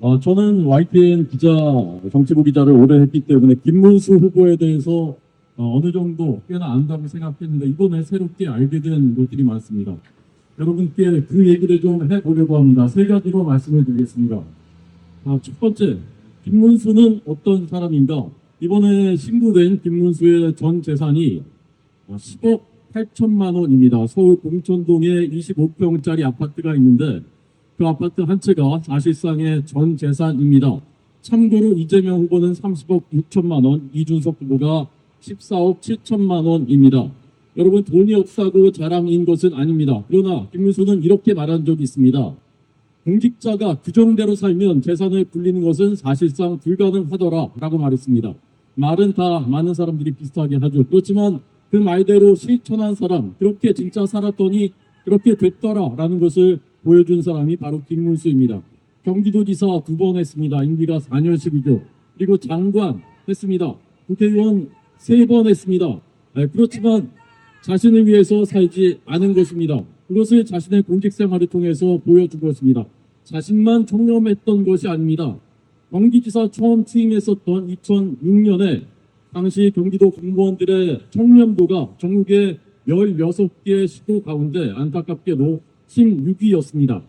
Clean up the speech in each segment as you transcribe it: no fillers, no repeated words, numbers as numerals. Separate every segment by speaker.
Speaker 1: 저는 YTN 기자, 정치부 기자를 오래 했기 때문에 김문수 후보에 대해서 어느 정도 꽤나 안다고 생각했는데 이번에 새롭게 알게 된 것들이 많습니다. 여러분께 그 얘기를 좀 해보려고 합니다. 세 가지로 말씀을 드리겠습니다. 첫 번째, 김문수는 어떤 사람인가? 이번에 신고된 김문수의 전 재산이 10억 8천만 원입니다. 서울 공천동에 25평짜리 아파트가 있는데 그 아파트 한 채가 사실상의 전 재산입니다. 참고로 이재명 후보는 30억 6천만 원, 이준석 후보가 14억 7천만 원입니다. 여러분, 돈이 없다고 자랑인 것은 아닙니다. 그러나 김문수는 이렇게 말한 적이 있습니다. 공직자가 규정대로 살면 재산을 불리는 것은 사실상 불가능하더라 라고 말했습니다. 말은 다 많은 사람들이 비슷하게 하죠. 그렇지만 그 말대로 실천한 사람, 그렇게 진짜 살았더니 그렇게 됐더라 라는 것을 보여준 사람이 바로 김문수입니다. 경기도지사 2번 했습니다. 임기가 4년씩이죠. 그리고 장관 했습니다. 국회의원 3번 했습니다. 그렇지만 자신을 위해서 살지 않은 것입니다. 그것을 자신의 공직 생활을 통해서 보여준 것입니다. 자신만 청렴했던 것이 아닙니다. 경기지사 처음 취임했었던 2006년에 당시 경기도 공무원들의 청렴도가 전국의 16개 시도 가운데 안타깝게도 16위였습니다.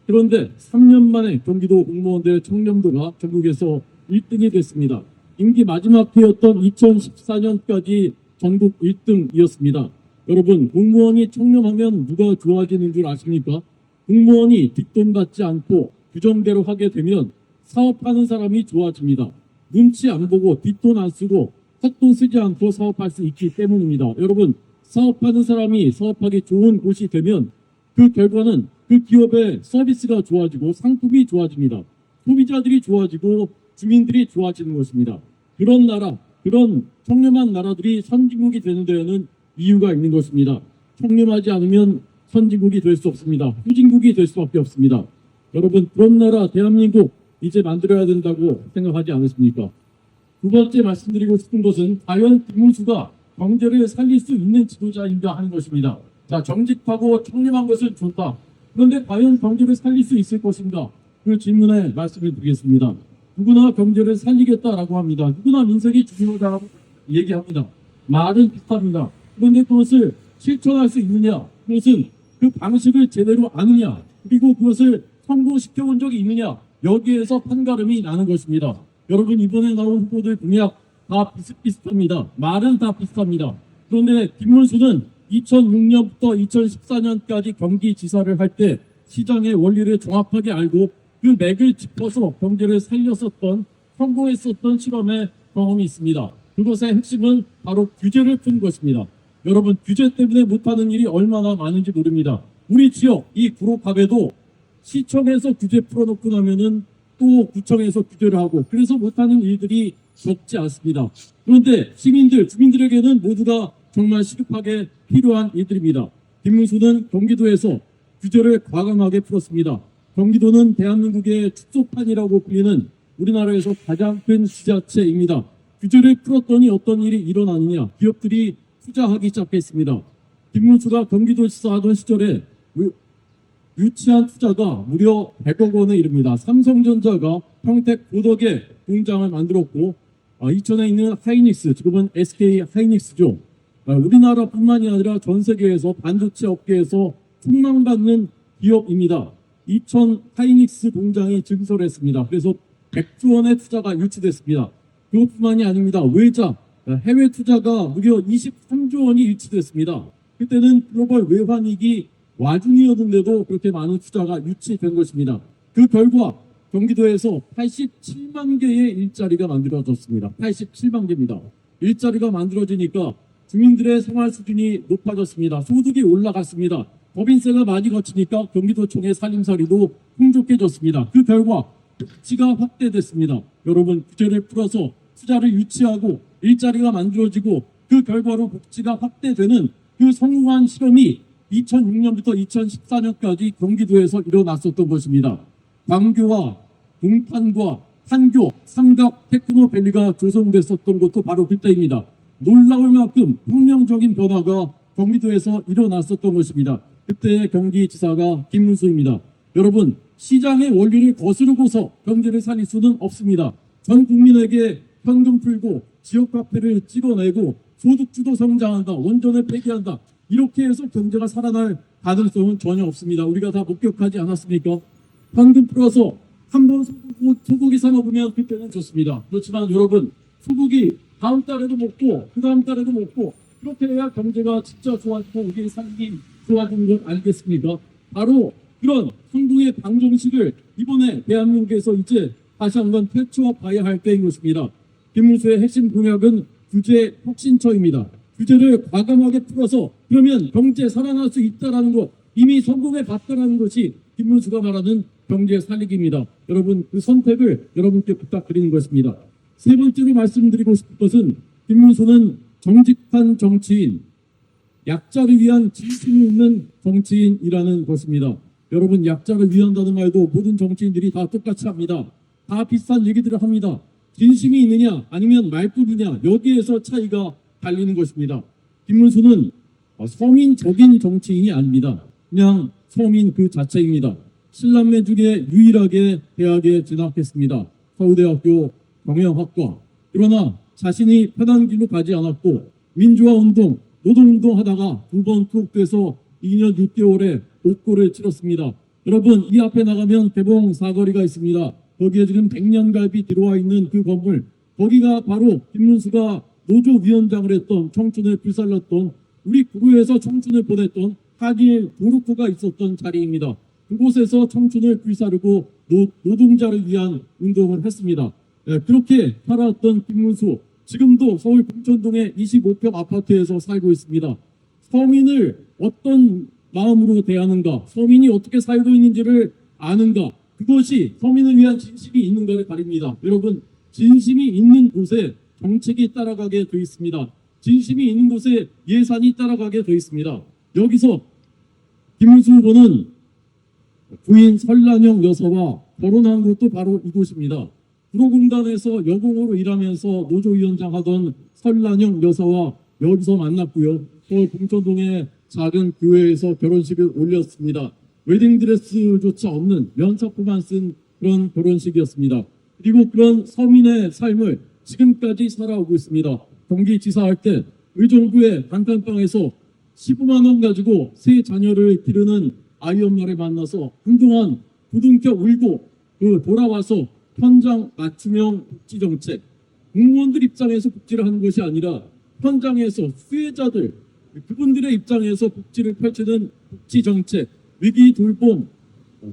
Speaker 1: 그런데 3년 만에 경기도 공무원들의 청렴도가 전국에서 1등이 됐습니다. 임기 마지막 해였던 2014년까지 전국 1등이었습니다. 여러분, 공무원이 청렴하면 누가 좋아지는 줄 아십니까? 공무원이 뒷돈 받지 않고 규정대로 하게 되면 사업하는 사람이 좋아집니다. 눈치 안 보고 뒷돈 안 쓰고 헛돈 쓰지 않고 사업할 수 있기 때문입니다. 여러분, 사업하는 사람이 사업하기 좋은 곳이 되면 그 결과는 그 기업의 서비스가 좋아지고 상품이 좋아집니다. 소비자들이 좋아지고 주민들이 좋아지는 것입니다. 그런 나라, 그런 청렴한 나라들이 선진국이 되는 데에는 이유가 있는 것입니다. 청렴하지 않으면 선진국이 될 수 없습니다. 후진국이 될 수밖에 없습니다. 여러분, 그런 나라 대한민국 이제 만들어야 된다고 생각하지 않으십니까? 두 번째 말씀드리고 싶은 것은 과연 김문수가 경제를 살릴 수 있는 지도자인가 하는 것입니다. 자, 정직하고 청렴한 것은 좋다. 그런데 과연 경제를 살릴 수 있을 것인가? 그 질문에 말씀을 드리겠습니다. 누구나 경제를 살리겠다라고 합니다. 누구나 민생이 중요하다고 얘기합니다. 말은 비슷합니다. 그런데 그것을 실천할 수 있느냐? 그것은 그 방식을 제대로 아느냐? 그리고 그것을 성공시켜 본 적이 있느냐? 여기에서 판가름이 나는 것입니다. 여러분, 이번에 나온 후보들 공약 다 비슷비슷합니다. 말은 다 비슷합니다. 그런데 김문수는 2006년부터 2014년까지 경기지사를 할 때 시장의 원리를 정확하게 알고 그 맥을 짚어서 경제를 살렸었던, 성공했었던 실험의 경험이 있습니다. 그것의 핵심은 바로 규제를 푼 것입니다. 여러분, 규제 때문에 못하는 일이 얼마나 많은지 모릅니다. 우리 지역 이 구로갑에도 시청에서 규제 풀어놓고 나면은 또 구청에서 규제를 하고, 그래서 못하는 일들이 적지 않습니다. 그런데 시민들, 주민들에게는 모두가 정말 시급하게 필요한 일들입니다. 김문수는 경기도에서 규제를 과감하게 풀었습니다. 경기도는 대한민국의 축소판이라고 불리는 우리나라에서 가장 큰 지자체입니다. 규제를 풀었더니 어떤 일이 일어나느냐? 기업들이 투자하기 시작했습니다. 김문수가 경기도지사 하던 시절에 유치한 투자가 무려 100억 원에 이릅니다. 삼성전자가 평택 고덕에 공장을 만들었고, 이천에 있는 하이닉스, 지금은 SK 하이닉스죠. 우리나라뿐만이 아니라 전 세계에서 반도체 업계에서 촉망받는 기업입니다. 이천 하이닉스 공장이 증설했습니다. 그래서 100조 원의 투자가 유치됐습니다. 그것뿐만이 아닙니다. 외자, 해외 투자가 무려 23조 원이 유치됐습니다. 그때는 글로벌 외환위기 와중이었는데도 그렇게 많은 투자가 유치된 것입니다. 그 결과 경기도에서 87만 개의 일자리가 만들어졌습니다. 87만 개입니다. 일자리가 만들어지니까 주민들의 생활 수준이 높아졌습니다. 소득이 올라갔습니다. 법인세가 많이 거치니까 경기도청의 살림살이도 풍족해졌습니다. 그 결과 복지가 확대됐습니다. 여러분, 규제를 풀어서 투자를 유치하고 일자리가 만들어지고 그 결과로 복지가 확대되는 그 성공한 실험이 2006년부터 2014년까지 경기도에서 일어났었던 것입니다. 광교와 동탄과 판교, 삼각, 테크노밸리가 조성됐었던 것도 바로 그때입니다. 놀라울 만큼 혁명적인 변화가 경기도에서 일어났었던 것입니다. 그때의 경기지사가 김문수입니다. 여러분, 시장의 원리를 거스르고서 경제를 살릴 수는 없습니다. 전 국민에게 현금 풀고 지역 화폐를 찍어내고 소득주도 성장한다, 원전을 폐기한다, 이렇게 해서 경제가 살아날 가능성은 전혀 없습니다. 우리가 다 목격하지 않았습니까? 현금 풀어서 한번 소고기 사 먹으면 그때는 좋습니다. 그렇지만 여러분, 소고기 다음 달에도 먹고 그 다음 달에도 먹고 그렇게 해야 경제가 진짜 좋아지고 우리의 삶이 좋아지는 걸 알겠습니까? 바로 그런 성공의 방정식을 이번에 대한민국에서 이제 다시 한번 펼쳐 봐야 할 때인 것입니다. 김문수의 핵심 공약은 규제 혁신처입니다. 규제를 과감하게 풀어서 그러면 경제 살아날 수 있다라는 것, 이미 성공해 봤다라는 것이 김문수가 말하는 경제 살리기입니다. 여러분, 그 선택을 여러분께 부탁드리는 것입니다. 세 번째로 말씀드리고 싶은 것은 김문수는 정직한 정치인, 약자를 위한 진심이 있는 정치인이라는 것입니다. 여러분, 약자를 위한다는 말도 모든 정치인들이 다 똑같이 합니다. 다 비슷한 얘기들을 합니다. 진심이 있느냐 아니면 말뿐이냐, 여기에서 차이가 달리는 것입니다. 김문수는 서민적인 정치인이 아닙니다. 그냥 서민 그 자체입니다. 7남매 중에 유일하게 대학에 진학했습니다. 서울대학교 경영학과. 그러나 자신이 편한 길로 가지 않았고 민주화운동, 노동운동 하다가 두 번 투옥돼서 2년 6개월에 옥고를 치렀습니다. 여러분, 이 앞에 나가면 개봉 사거리가 있습니다. 거기에 지금 백년갈비 들어와 있는 그 건물, 거기가 바로 김문수가 노조위원장을 했던, 청춘을 불살랐던, 우리 구로에서 청춘을 보냈던 하길 도르코가 있었던 자리입니다. 그곳에서 청춘을 불사르고 노동자를 위한 운동을 했습니다. 그렇게 살아왔던 김문수, 지금도 서울 봉천동의 25평 아파트에서 살고 있습니다. 서민을 어떤 마음으로 대하는가, 서민이 어떻게 살고 있는지를 아는가, 그것이 서민을 위한 진심이 있는가를 가립니다. 여러분, 진심이 있는 곳에 정책이 따라가게 돼 있습니다. 진심이 있는 곳에 예산이 따라가게 돼 있습니다. 여기서 김문수 후보는 부인 설란영 여사와 결혼한 것도 바로 이곳입니다. 구로공단에서 여공으로 일하면서 노조위원장 하던 설란영 여사와 여기서 만났고요. 서울 봉천동의 작은 교회에서 결혼식을 올렸습니다. 웨딩드레스조차 없는 면사포만 쓴 그런 결혼식이었습니다. 그리고 그런 서민의 삶을 지금까지 살아오고 있습니다. 경기지사 할 때 의정부의 단칸방에서 15만 원 가지고 세 자녀를 기르는 아이 엄마를 만나서 한동안 부둥켜 울고 돌아와서 현장 맞춤형 복지정책, 공무원들 입장에서 복지를 하는 것이 아니라 현장에서 수혜자들, 그분들의 입장에서 복지를 펼치는 복지정책, 위기 돌봄,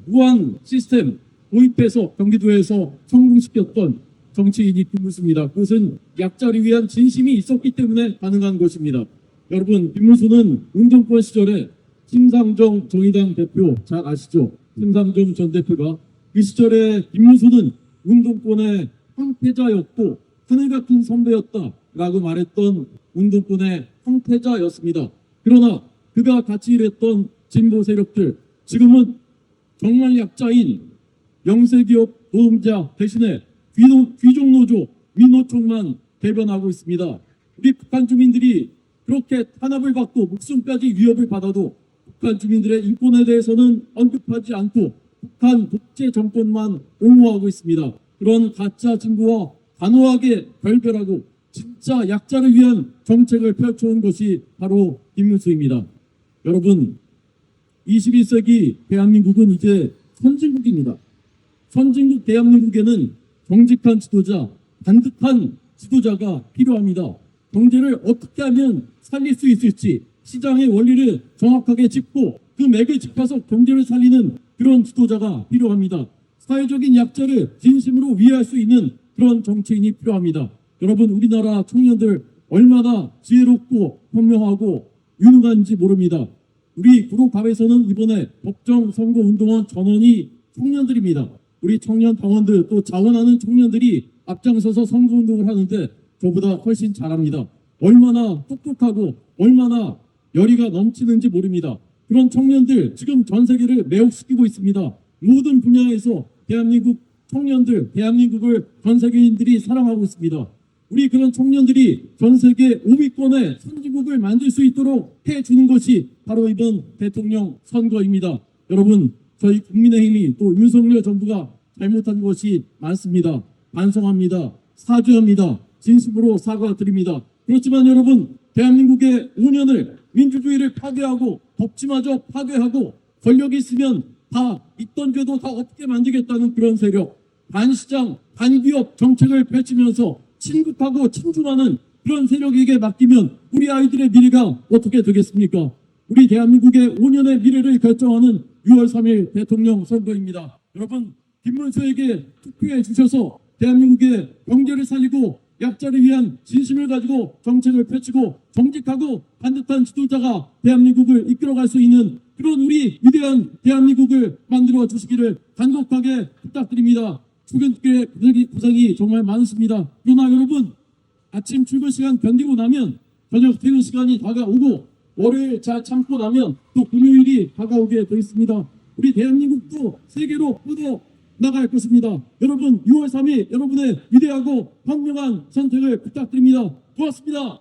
Speaker 1: 무한 시스템 도입해서 경기도에서 성공시켰던 정치인이 김문수입니다. 그것은 약자를 위한 진심이 있었기 때문에 가능한 것입니다. 여러분, 김문수는 운동권 시절에 심상정 정의당 대표 잘 아시죠? 심상정 전 대표가 그 시절에 김문수는 운동권의 황태자였고 하늘 같은 선배였다라고 말했던 운동권의 황태자였습니다. 그러나 그가 같이 일했던 진보 세력들, 지금은 정말 약자인 영세기업 노동자 대신에 귀족노조 민노총만 대변하고 있습니다. 우리 북한 주민들이 그렇게 탄압을 받고 목숨까지 위협을 받아도 북한 주민들의 인권에 대해서는 언급하지 않고 북한 독재 정권만 옹호하고 있습니다. 그런 가짜 진보와 단호하게 결별하고 진짜 약자를 위한 정책을 펼쳐온 것이 바로 김문수입니다. 여러분, 21세기 대한민국은 이제 선진국입니다. 선진국 대한민국에는 정직한 지도자, 단뜻한 지도자가 필요합니다. 경제를 어떻게 하면 살릴 수 있을지 시장의 원리를 정확하게 짚고 그 맥을 짚어서 경제를 살리는 그런 지도자가 필요합니다. 사회적인 약자를 진심으로 위해할 수 있는 그런 정치인이 필요합니다. 여러분, 우리나라 청년들 얼마나 지혜롭고 현명하고 유능한지 모릅니다. 우리 구로갑에서는 이번에 법정 선거운동원 전원이 청년들입니다. 우리 청년 당원들 또 자원하는 청년들이 앞장서서 선거운동을 하는데 저보다 훨씬 잘합니다. 얼마나 똑똑하고 얼마나 열의가 넘치는지 모릅니다. 그런 청년들 지금 전 세계를 매혹시키고 있습니다. 모든 분야에서 대한민국 청년들, 대한민국을 전 세계인들이 사랑하고 있습니다. 우리 그런 청년들이 전 세계 5위권의 선진국을 만들 수 있도록 해주는 것이 바로 이번 대통령 선거입니다. 여러분, 저희 국민의힘이 또 윤석열 정부가 잘못한 것이 많습니다. 반성합니다. 사죄합니다. 진심으로 사과드립니다. 그렇지만 여러분, 대한민국의 5년을 민주주의를 파괴하고 법치마저 파괴하고 권력이 있으면 다 있던 죄도 다 없게 만들겠다는 그런 세력, 반시장, 반기업 정책을 펼치면서 친국하고 친중하는 그런 세력에게 맡기면 우리 아이들의 미래가 어떻게 되겠습니까? 우리 대한민국의 5년의 미래를 결정하는 6월 3일 대통령 선거입니다. 여러분, 김문수에게 투표해 주셔서 대한민국의 경제를 살리고 약자를 위한 진심을 가지고 정책을 펼치고 정직하고 반듯한 지도자가 대한민국을 이끌어갈 수 있는 그런 우리 위대한 대한민국을 만들어 주시기를 간곡하게 부탁드립니다. 출근길에 고생이 정말 많으십니다. 그러나 여러분, 아침 출근 시간 견디고 나면 저녁 퇴근 시간이 다가오고 월요일 잘 참고 나면 또 금요일이 다가오게 되어 있습니다. 우리 대한민국도 세계로 뻗어 나갈 것입니다. 여러분, 6월 3일 여러분의 위대하고 현명한 선택을 부탁드립니다. 고맙습니다.